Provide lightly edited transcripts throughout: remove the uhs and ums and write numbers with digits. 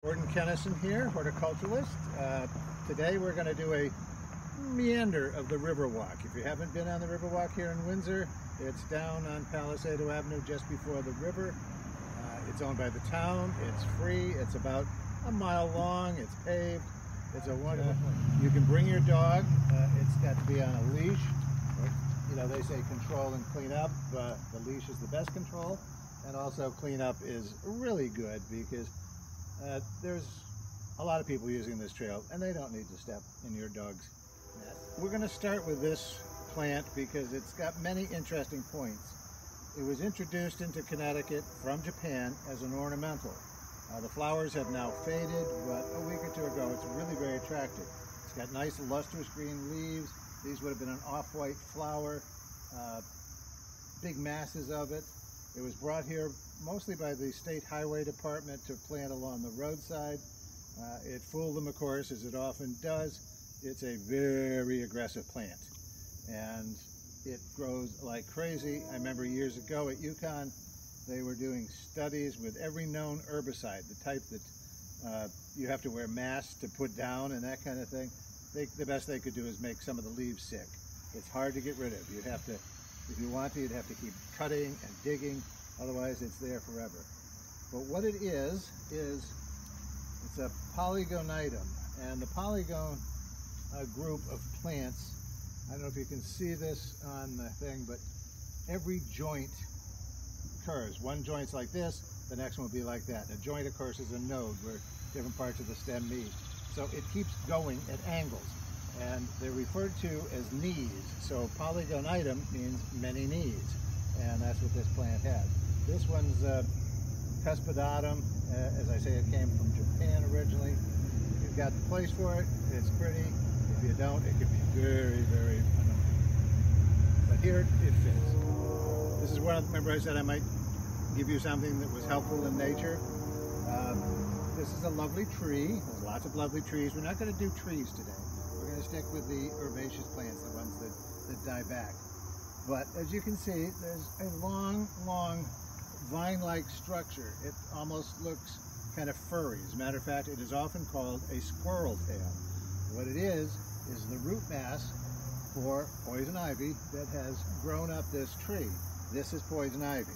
Gordon Kennison here, horticulturalist. Today we're going to do a meander of the Riverwalk. If you haven't been on the Riverwalk here in Windsor, it's down on Palisado Avenue just before the river. It's owned by the town, it's free, it's about a mile long, it's paved, it's a wonderful. You can bring your dog, it's got to be on a leash. You know, they say control and clean up. The leash is the best control, and also clean up is really good because there's a lot of people using this trail and they don't need to step in your dog's mess. We're going to start with this plant because it's got many interesting points. It was introduced into Connecticut from Japan as an ornamental. The flowers have now faded, but a week or two ago it's really very attractive. It's got nice lustrous green leaves. These would have been an off-white flower, big masses of it. It was brought here mostly by the State Highway Department to plant along the roadside. It fooled them, of course, as it often does. It's a very aggressive plant, and it grows like crazy. I remember years ago at UConn, they were doing studies with every known herbicide, the type that you have to wear masks to put down and that kind of thing. The best they could do is make some of the leaves sick. It's hard to get rid of. You'd have to, if you want to, you'd have to keep cutting and digging. Otherwise, it's there forever. But what it is it's a Polygonidum. And the polygon group of plants, I don't know if you can see this on the thing, but every joint curves. One joint's like this, the next one will be like that. And a joint, of course, is a node where different parts of the stem meet. So it keeps going at angles. And they're referred to as knees. So Polygonidum means many knees. And that's what this plant has. This one's Cuspidatum. As I say, it came from Japan originally. If you've got the place for it, it's pretty. If you don't, it can be very, very annoying. But here it fits. This is one, remember I said I might give you something that was helpful in nature. This is a lovely tree. There's lots of lovely trees. We're not going to do trees today. We're going to stick with the herbaceous plants, the ones that die back. But as you can see, there's a long, long vine-like structure. It almost looks kind of furry. As a matter of fact, it is often called a squirrel tail. What it is the root mass for poison ivy that has grown up this tree. This is poison ivy.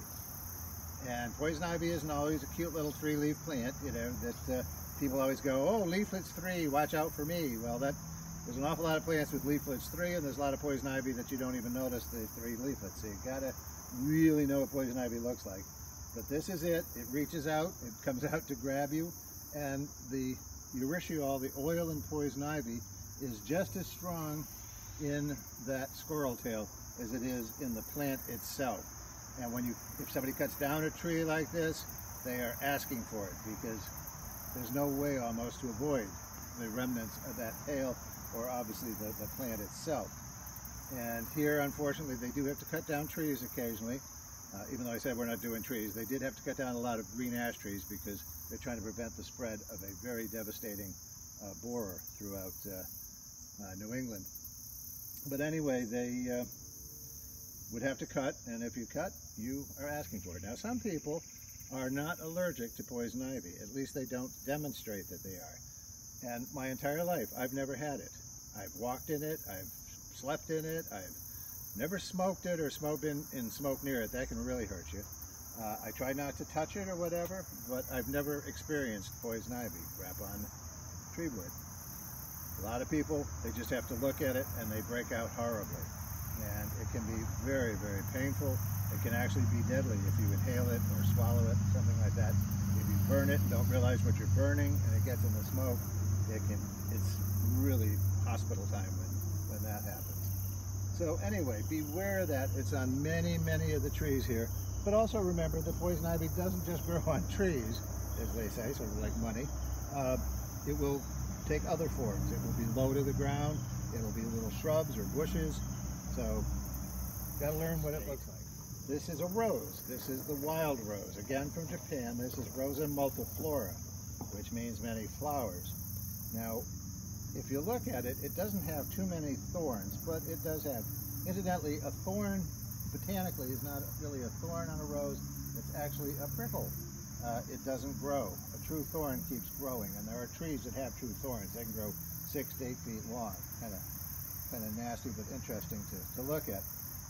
And poison ivy isn't always a cute little three-leaf plant, you know, that people always go, oh, leaflets 3, watch out for me. Well, there's an awful lot of plants with leaflets 3, and there's a lot of poison ivy that you don't even notice the 3 leaflets. So you gotta really know what poison ivy looks like. But this is it. It reaches out, it comes out to grab you, and the urushiol, the oil in poison ivy, is just as strong in that squirrel tail as it is in the plant itself. And if somebody cuts down a tree like this, they are asking for it because there's no way almost to avoid the remnants of that tail or obviously the plant itself. And here, unfortunately, they do have to cut down trees occasionally. Even though I said we're not doing trees, they did have to cut down a lot of green ash trees because they're trying to prevent the spread of a very devastating borer throughout New England. But anyway, they would have to cut, and if you cut, you are asking for it. Now, some people are not allergic to poison ivy. At least they don't demonstrate that they are. And my entire life, I've never had it. I've walked in it, I've slept in it, I've never smoked it or been in smoke near it. That can really hurt you. I try not to touch it or whatever, but I've never experienced poison ivy wrap on tree wood. A lot of people, they just have to look at it and they break out horribly. And it can be very, very painful. It can actually be deadly if you inhale it or swallow it, something like that. If you burn it and don't realize what you're burning and it gets in the smoke, it's really hospital time when that happens. So anyway, beware that it's on many, many of the trees here. But also remember that poison ivy doesn't just grow on trees, as they say, sort of like money. It will take other forms. It will be low to the ground. It will be little shrubs or bushes. So, got to learn what it looks like. This is a rose. This is the wild rose. Again, from Japan. This is Rosa multiflora, which means many flowers. Now, if you look at it, it doesn't have too many thorns, but it does have. Incidentally, a thorn, botanically, is not really a thorn on a rose. It's actually a prickle. it doesn't grow. A true thorn keeps growing, and there are trees that have true thorns. They can grow 6 to 8 feet long. Kind of nasty, but interesting to look at.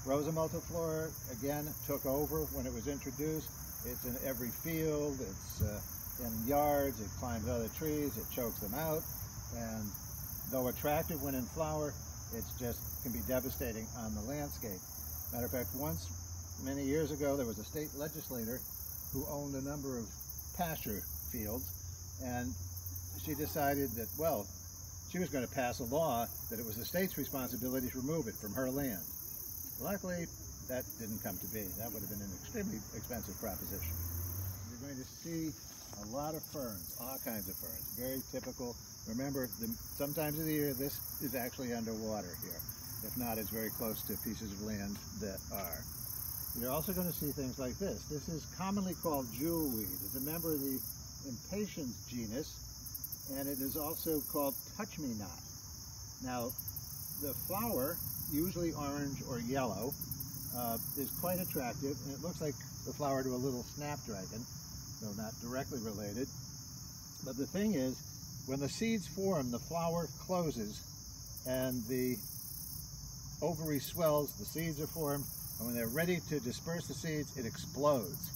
Rosa multiflora, again, took over when it was introduced. It's in every field. It's in yards. It climbs other trees. It chokes them out. And though attractive when in flower, it's just can be devastating on the landscape. Matter of fact, once, many years ago, there was a state legislator who owned a number of pasture fields, and she decided that, well, she was going to pass a law that it was the state's responsibility to remove it from her land. Luckily, that didn't come to be. That would have been an extremely expensive proposition. You're going to see a lot of ferns, all kinds of ferns, very typical. Remember, some times of the year, this is actually underwater here. If not, it's very close to pieces of land that are. You're also going to see things like this. This is commonly called jewelweed. It's a member of the impatiens genus, and it is also called touch-me-not. Now, the flower, usually orange or yellow, is quite attractive, and it looks like the flower to a little snapdragon, though not directly related. But the thing is, when the seeds form, the flower closes, and the ovary swells, the seeds are formed, and when they're ready to disperse the seeds, it explodes.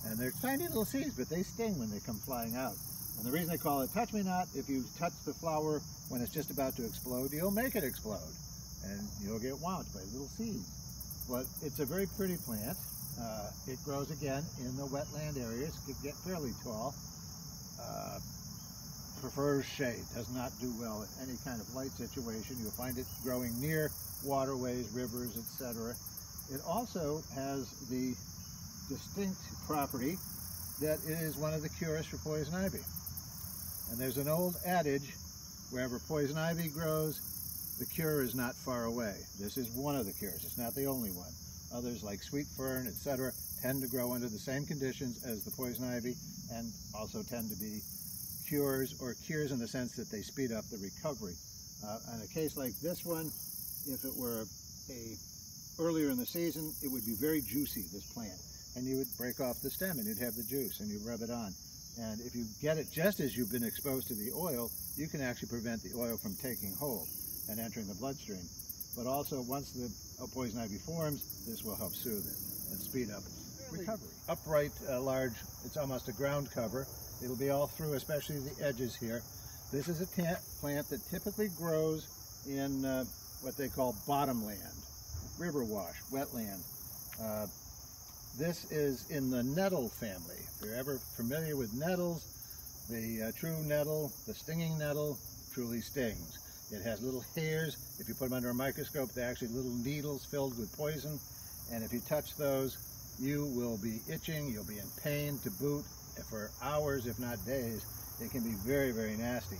And they're tiny little seeds, but they sting when they come flying out. And the reason they call it touch-me-not, if you touch the flower when it's just about to explode, you'll make it explode. And you'll get whomped by little seeds. But it's a very pretty plant. It grows, again, in the wetland areas. It can get fairly tall. Prefers shade. Does not do well in any kind of light situation. You'll find it growing near waterways, rivers, etc. It also has the distinct property that it is one of the cures for poison ivy. And there's an old adage, wherever poison ivy grows, the cure is not far away. This is one of the cures. It's not the only one. Others, like sweet fern, etc., tend to grow under the same conditions as the poison ivy, and also tend to be cures, or cures in the sense that they speed up the recovery. In a case like this one, if it were earlier in the season, it would be very juicy, this plant. And you would break off the stem and you'd have the juice and you rub it on. And if you get it just as you've been exposed to the oil, you can actually prevent the oil from taking hold and entering the bloodstream. But also, once the poison ivy forms, this will help soothe it and speed up recovery. Upright, large, it's almost a ground cover. It'll be all through, especially the edges here. This is a plant that typically grows in what they call bottomland, river wash, wetland. This is in the nettle family. If you're ever familiar with nettles, the true nettle, the stinging nettle, truly stings. It has little hairs. If you put them under a microscope, they're actually little needles filled with poison. And if you touch those, you will be itching, you'll be in pain to boot for hours, if not days. It can be very, very nasty.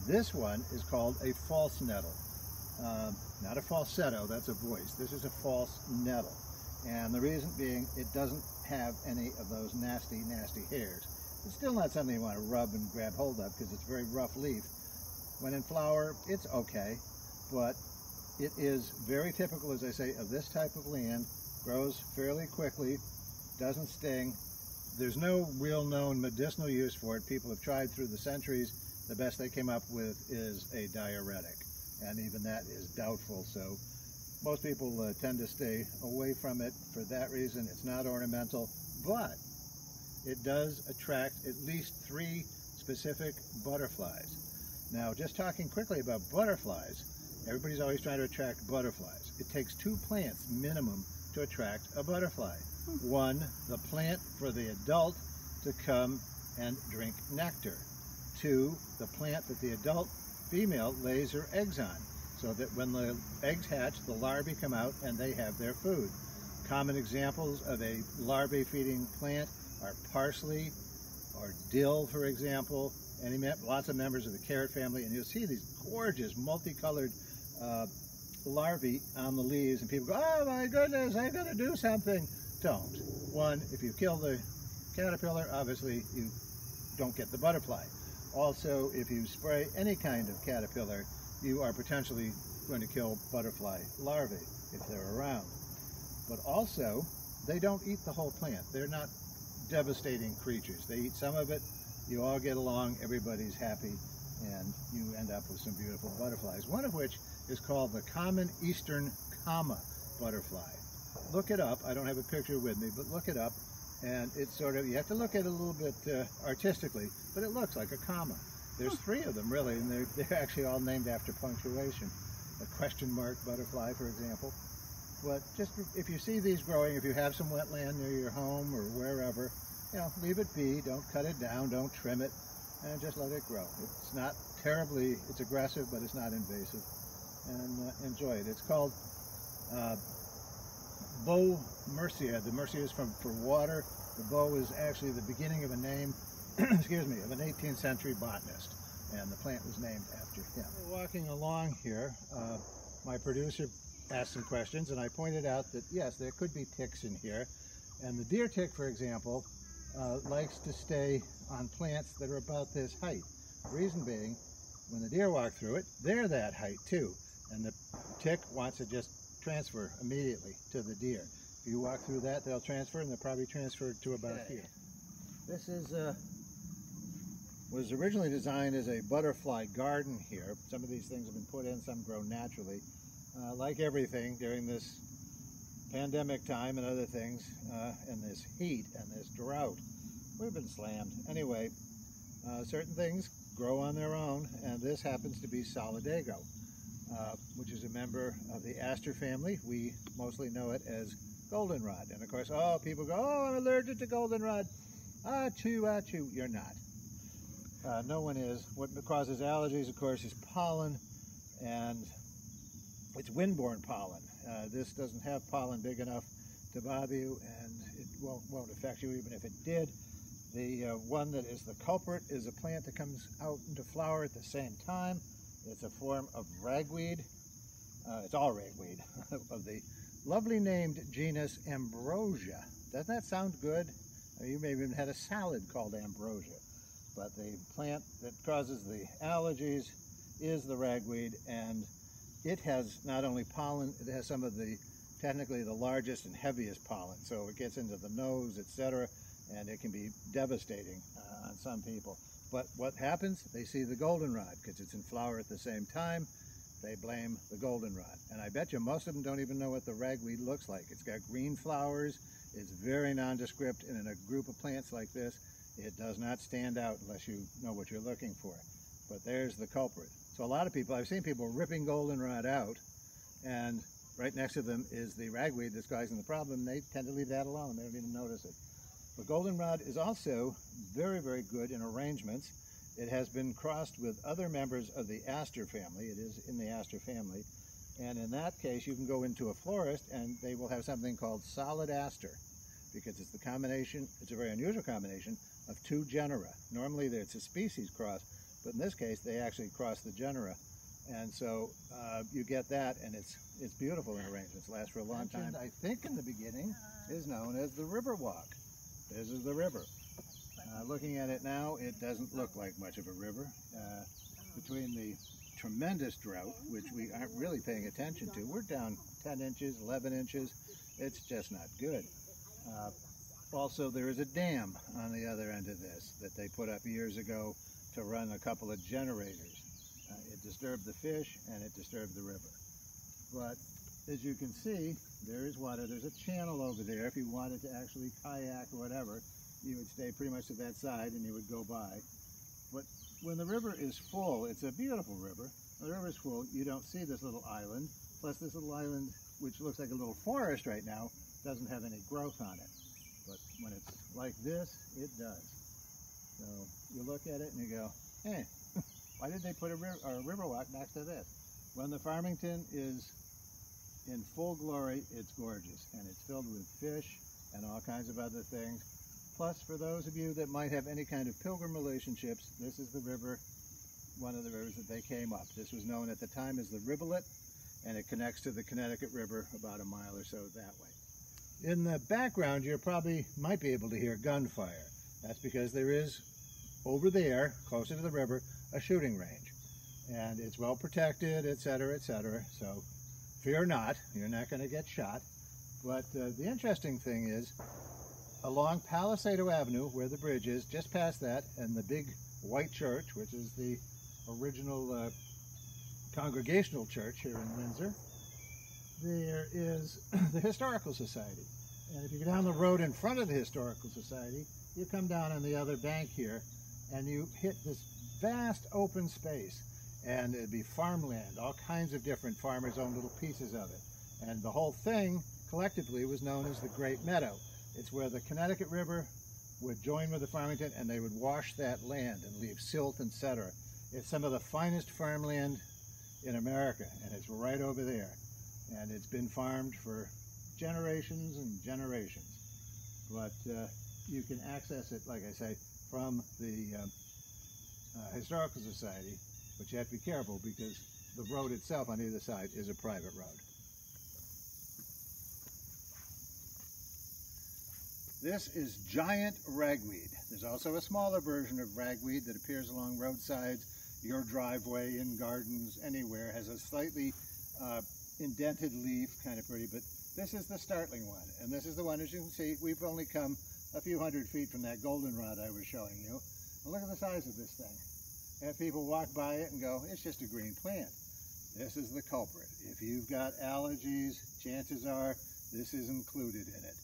This one is called a false nettle. Not a falsetto, that's a voice. This is a false nettle. And the reason being, it doesn't have any of those nasty, nasty hairs. It's still not something you want to rub and grab hold of because it's a very rough leaf. When in flower, it's okay, but it is very typical, as I say, of this type of land. Grows fairly quickly, doesn't sting. There's no real known medicinal use for it. People have tried through the centuries. The best they came up with is a diuretic, and even that is doubtful. So most people tend to stay away from it for that reason. It's not ornamental, but it does attract at least 3 specific butterflies. Now, just talking quickly about butterflies, everybody's always trying to attract butterflies. It takes 2 plants minimum to attract a butterfly. One, the plant for the adult to come and drink nectar. 2, the plant that the adult female lays her eggs on, so that when the eggs hatch, the larvae come out and they have their food. Common examples of a larvae-feeding plant are parsley or dill, for example. Lots of members of the carrot family, and you'll see these gorgeous multicolored larvae on the leaves, and people go, oh my goodness, I gotta do something. Don't. One, if you kill the caterpillar, obviously you don't get the butterfly. Also, if you spray any kind of caterpillar, you are potentially going to kill butterfly larvae if they're around. But also, they don't eat the whole plant. They're not devastating creatures. They eat some of it, you all get along, everybody's happy, and you end up with some beautiful butterflies, one of which is called the common eastern comma butterfly. Look it up. I don't have a picture with me, but look it up, and it's sort of, you have to look at it a little bit artistically, but it looks like a comma. There's 3 of them really, and they're actually all named after punctuation. The question mark butterfly, for example. But just if you see these growing, if you have some wetland near your home or wherever, you know, leave it be. Don't cut it down. Don't trim it, and just let it grow. It's not terribly, it's aggressive, but it's not invasive. And enjoy it. It's called Bow Mercia. The Mercia is for water. The bow is actually the beginning of a name, excuse me, of an 18th century botanist, and the plant was named after him. We're walking along here. My producer asked some questions, and I pointed out that yes, there could be ticks in here, and the deer tick, for example, likes to stay on plants that are about this height. The reason being, when the deer walk through it, they're that height too, and the tick wants to just transfer immediately to the deer. If you walk through that, they'll transfer, and they'll probably transfer to about here. This is was originally designed as a butterfly garden here. Some of these things have been put in, some grow naturally. Like everything during this pandemic time and other things, and this heat and this drought, we've been slammed. Anyway, certain things grow on their own, and this happens to be Solidago, which is a member of the aster family. We mostly know it as goldenrod. And of course, oh, people go, oh, I'm allergic to goldenrod. Achoo, achoo. You're not. No one is. What causes allergies, of course, is pollen, and it's windborne pollen. This doesn't have pollen big enough to bother you, and it won't affect you even if it did. The one that is the culprit is a plant that comes out into flower at the same time. It's a form of ragweed. It's all ragweed of the lovely named genus Ambrosia. Doesn't that sound good? You may have even had a salad called ambrosia. But the plant that causes the allergies is the ragweed, and it has not only pollen, it has some of the, technically the largest and heaviest pollen, so it gets into the nose, etc., and it can be devastating on some people. But what happens? They see the goldenrod, because it's in flower at the same time. They blame the goldenrod. And I bet you most of them don't even know what the ragweed looks like. It's got green flowers, it's very nondescript, and in a group of plants like this, it does not stand out unless you know what you're looking for. But there's the culprit. So a lot of people, I've seen people ripping goldenrod out, and right next to them is the ragweed that's causing the problem. They tend to leave that alone. They don't even notice it. But goldenrod is also very, very good in arrangements. It has been crossed with other members of the aster family. It is in the aster family. And in that case, you can go into a florist and they will have something called solid aster, because it's the combination, it's a very unusual combination of 2 genera. Normally it's a species cross, but in this case they actually cross the genera. And so you get that, and it's beautiful in arrangements. It lasts for a long time. I think in the beginning is known as the Riverwalk. This is the river. Looking at it now, it doesn't look like much of a river. Between the tremendous drought, which we aren't really paying attention to, we're down 10 inches, 11 inches. It's just not good. Also, there is a dam on the other end of this that they put up years ago to run a couple of generators. It disturbed the fish and it disturbed the river. But as you can see, there is water. There's a channel over there. If you wanted to actually kayak or whatever, you would stay pretty much to that side and you would go by. But when the river is full, it's a beautiful river. When the river is full, you don't see this little island. Plus this little island, which looks like a little forest right now, doesn't have any growth on it. But when it's like this, it does. So you look at it and you go, hey, why did they put a Riverwalk next to this? When the Farmington is in full glory, it's gorgeous, and it's filled with fish and all kinds of other things. Plus, for those of you that might have any kind of pilgrim relationships, this is the river, one of the rivers that they came up. This was known at the time as the Rivulet, and it connects to the Connecticut River about a mile or so that way. In the background, you might be able to hear gunfire. That's because there is, over there, closer to the river, a shooting range. And it's well protected, etc., etc. So fear not, you're not going to get shot. But the interesting thing is, along Palisado Avenue, where the bridge is, just past that, and the big white church, which is the original Congregational church here in Windsor, there is the Historical Society. And if you go down the road in front of the Historical Society, you come down on the other bank here, and you hit this vast open space. And it'd be farmland, all kinds of different farmers own little pieces of it. And the whole thing, collectively, was known as the Great Meadow. It's where the Connecticut River would join with the Farmington, and they would wash that land and leave silt, etc. It's some of the finest farmland in America, and it's right over there. And it's been farmed for generations and generations. But you can access it, like I say, from the Historical Society, but you have to be careful because the road itself on either side is a private road. This is giant ragweed. There's also a smaller version of ragweed that appears along roadsides, your driveway, in gardens, anywhere. Has a slightly indented leaf, kind of pretty, but this is the startling one. And this is the one, as you can see, we've only come a few hundred feet from that goldenrod I was showing you. And look at the size of this thing. And people walk by it and go, it's just a green plant. This is the culprit. If you've got allergies, chances are this is included in it.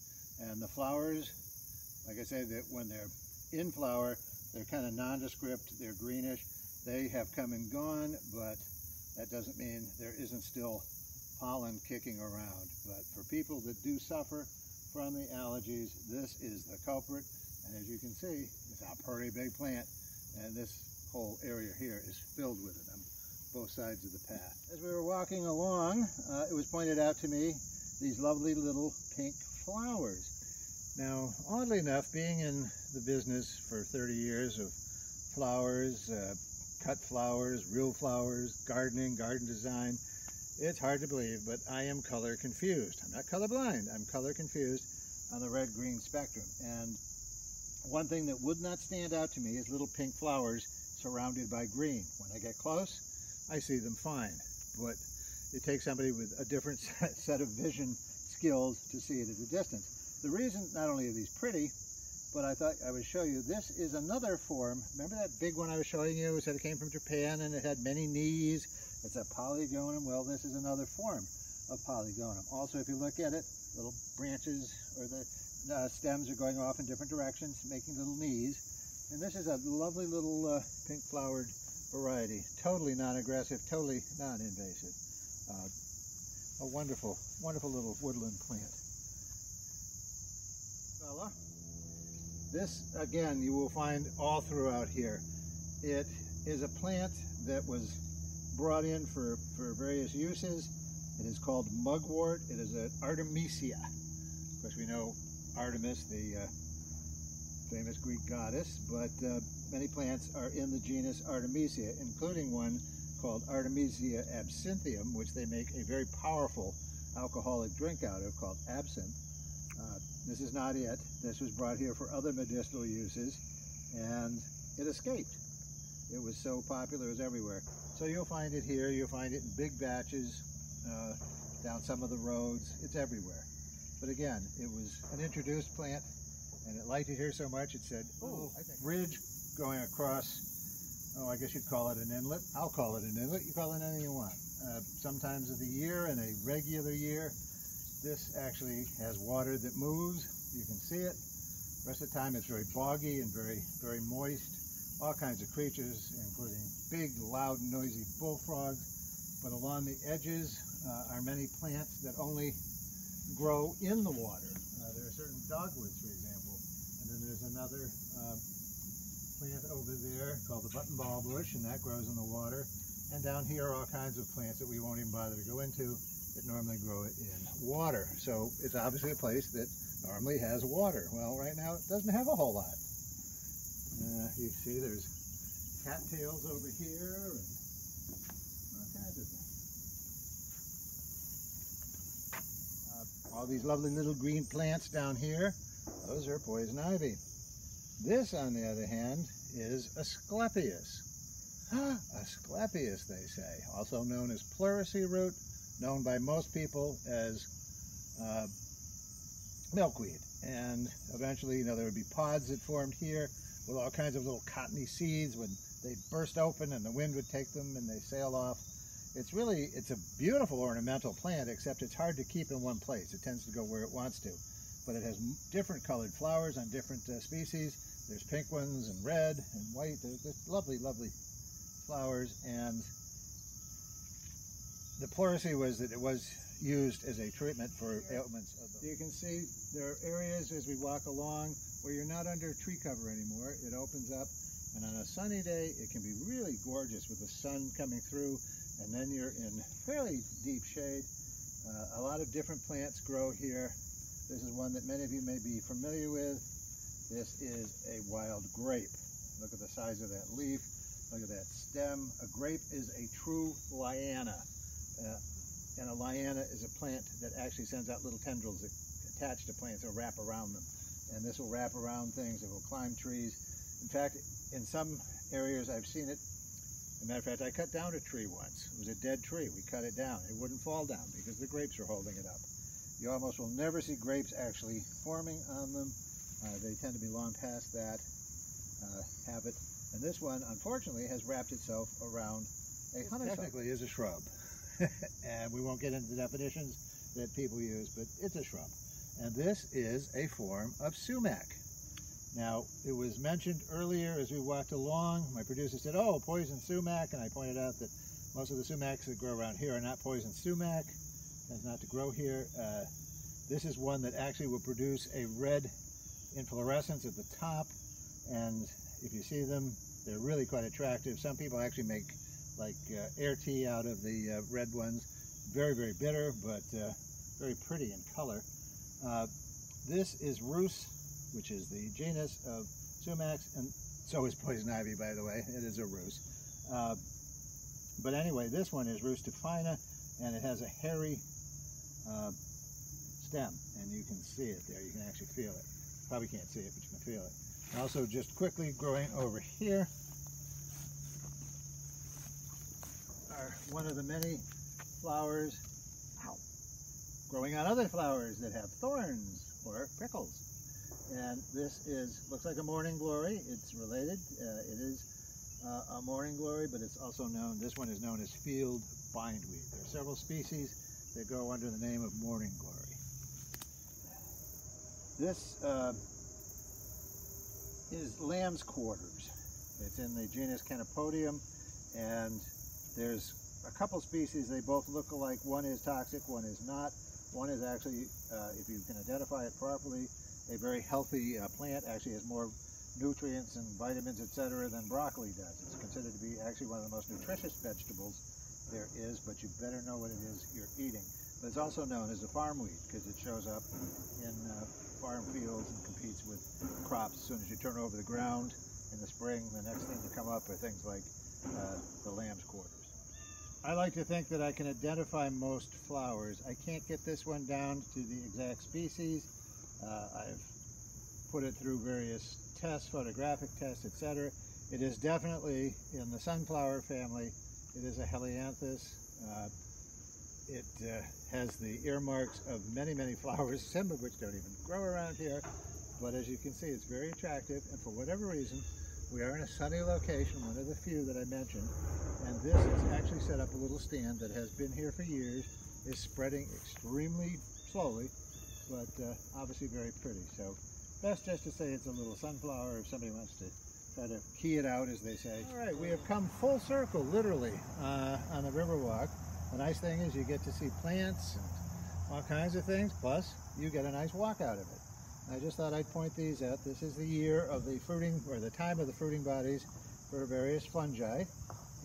And the flowers, like I say, that when they're in flower, they're kind of nondescript, they're greenish. They have come and gone, but that doesn't mean there isn't still pollen kicking around. But for people that do suffer from the allergies, this is the culprit. And as you can see, it's a pretty big plant. And this whole area here is filled with it on both sides of the path. As we were walking along, it was pointed out to me these lovely little pink flowers. Now, oddly enough, being in the business for 30 years of flowers, cut flowers, real flowers, gardening, garden design, it's hard to believe, but I am color confused. I'm not colorblind, I'm color confused on the red-green spectrum. And one thing that would not stand out to me is little pink flowers surrounded by green. When I get close, I see them fine, but it takes somebody with a different set of vision skills to see it at a distance. The reason, not only are these pretty, but I thought I would show you, this is another form. Remember that big one I was showing you? It said it came from Japan and it had many knees. It's a polygonum. Well, this is another form of polygonum. Also, if you look at it, little branches or the stems are going off in different directions, making little knees. And this is a lovely little pink flowered variety. Totally non-aggressive, totally non-invasive. A wonderful, wonderful little woodland plant. This, again, you will find all throughout here. It is a plant that was brought in for various uses. It is called mugwort. It is an Artemisia. Of course, we know Artemis, the famous Greek goddess, but many plants are in the genus Artemisia, including one called Artemisia absinthium, which they make a very powerful alcoholic drink out of called absinthe. This is not it. This was brought here for other medicinal uses, and it escaped. It was so popular, it was everywhere. So you'll find it here, you'll find it in big batches down some of the roads. It's everywhere. But again, it was an introduced plant, and it liked it here so much it said, oh, I think bridge going across, oh, I guess you'd call it an inlet. I'll call it an inlet. You call it anything you want. Sometimes of the year, in a regular year, this actually has water that moves. You can see it. The rest of the time it's very boggy and very, very moist. All kinds of creatures, including big, loud, noisy bullfrogs. But along the edges are many plants that only grow in the water. There are certain dogwoods, for example. And then there's another plant over there called the buttonball bush, and that grows in the water. And down here are all kinds of plants that we won't even bother to go into that normally grow it in water. So it's obviously a place that normally has water. Well, right now it doesn't have a whole lot. You see there's cattails over here and all kinds of things. All these lovely little green plants down here, those are poison ivy. This, on the other hand, is Asclepias. Asclepias, they say, also known as pleurisy root, known by most people as milkweed. and eventually, there would be pods that formed here with all kinds of little cottony seeds. When they burst open and the wind would take them and they sail off. It's a beautiful ornamental plant, except it's hard to keep in one place. It tends to go where it wants to. But it has different colored flowers on different species. There's pink ones and red and white. There's lovely, lovely flowers. And the pleurisy was that it was used as a treatment for ailments. You can see there are areas as we walk along where you're not under tree cover anymore. It opens up, and on a sunny day it can be really gorgeous with the sun coming through, and then you're in fairly deep shade. A lot of different plants grow here. This is one that many of you may be familiar with. This is a wild grape. Look at the size of that leaf. Look at that stem. A grape is a true liana. And a liana is a plant that actually sends out little tendrils that attach to plants or wrap around them. And this will wrap around things. It will climb trees. In fact, in some areas I've seen it. As a matter of fact, I cut down a tree once. It was a dead tree. We cut it down. It wouldn't fall down because the grapes are holding it up. You almost will never see grapes actually forming on them. They tend to be long past that habit. And this one, unfortunately, has wrapped itself around a honeysuckle. Technically is a shrub. And we won't get into the definitions that people use, but it's a shrub. And this is a form of sumac. Now, it was mentioned earlier as we walked along, my producer said, oh, poison sumac, and I pointed out that most of the sumacs that grow around here are not poison sumac. Tends not to grow here. This is one that actually will produce a red inflorescence at the top, and if you see them, they're really quite attractive. Some people actually make like air tea out of the red ones. Very, very bitter, but very pretty in color. This is Rhus, which is the genus of sumacs, and so is poison ivy, by the way. It is a Rhus. But anyway, this one is Rhus tufina, and it has a hairy stem, and you can see it there. You can actually feel it. Probably can't see it, but you can feel it. And also, just quickly growing over here are one of the many flowers growing on other flowers that have thorns or prickles. And this looks like a morning glory. It's related. It is a morning glory, but it's also known, this one is known as field bindweed. There are several species that go under the name of morning glory. This is lamb's quarters. It's in the genus Chenopodium, and there's a couple species. They both look alike. One is toxic, one is not. One is actually, if you can identify it properly, a very healthy plant. Actually has more nutrients and vitamins, etc., than broccoli does. It's considered to be actually one of the most nutritious vegetables there is, but you better know what it is you're eating. But it's also known as a farm weed because it shows up in farm fields and competes with crops. As soon as you turn over the ground in the spring, the next thing to come up are things like the lamb's quarters. I like to think that I can identify most flowers. I can't get this one down to the exact species. I've put it through various tests, photographic tests, etc. It is definitely in the sunflower family. It is a helianthus. It has the earmarks of many, many flowers, some of which don't even grow around here. But as you can see, it's very attractive, and for whatever reason, we are in a sunny location, one of the few that I mentioned, and this has actually set up a little stand that has been here for years, is spreading extremely slowly, but obviously very pretty. So best just to say it's a little sunflower if somebody wants to try to key it out, as they say. All right, we have come full circle, literally, on the Riverwalk. The nice thing is you get to see plants and all kinds of things, plus you get a nice walk out of it. I just thought I'd point these out. This is the year of the fruiting, or the time of the fruiting bodies for various fungi,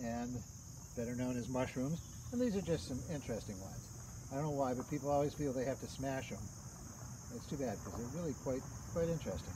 and better known as mushrooms. And these are just some interesting ones. I don't know why, but people always feel they have to smash them. It's too bad because they're really quite interesting.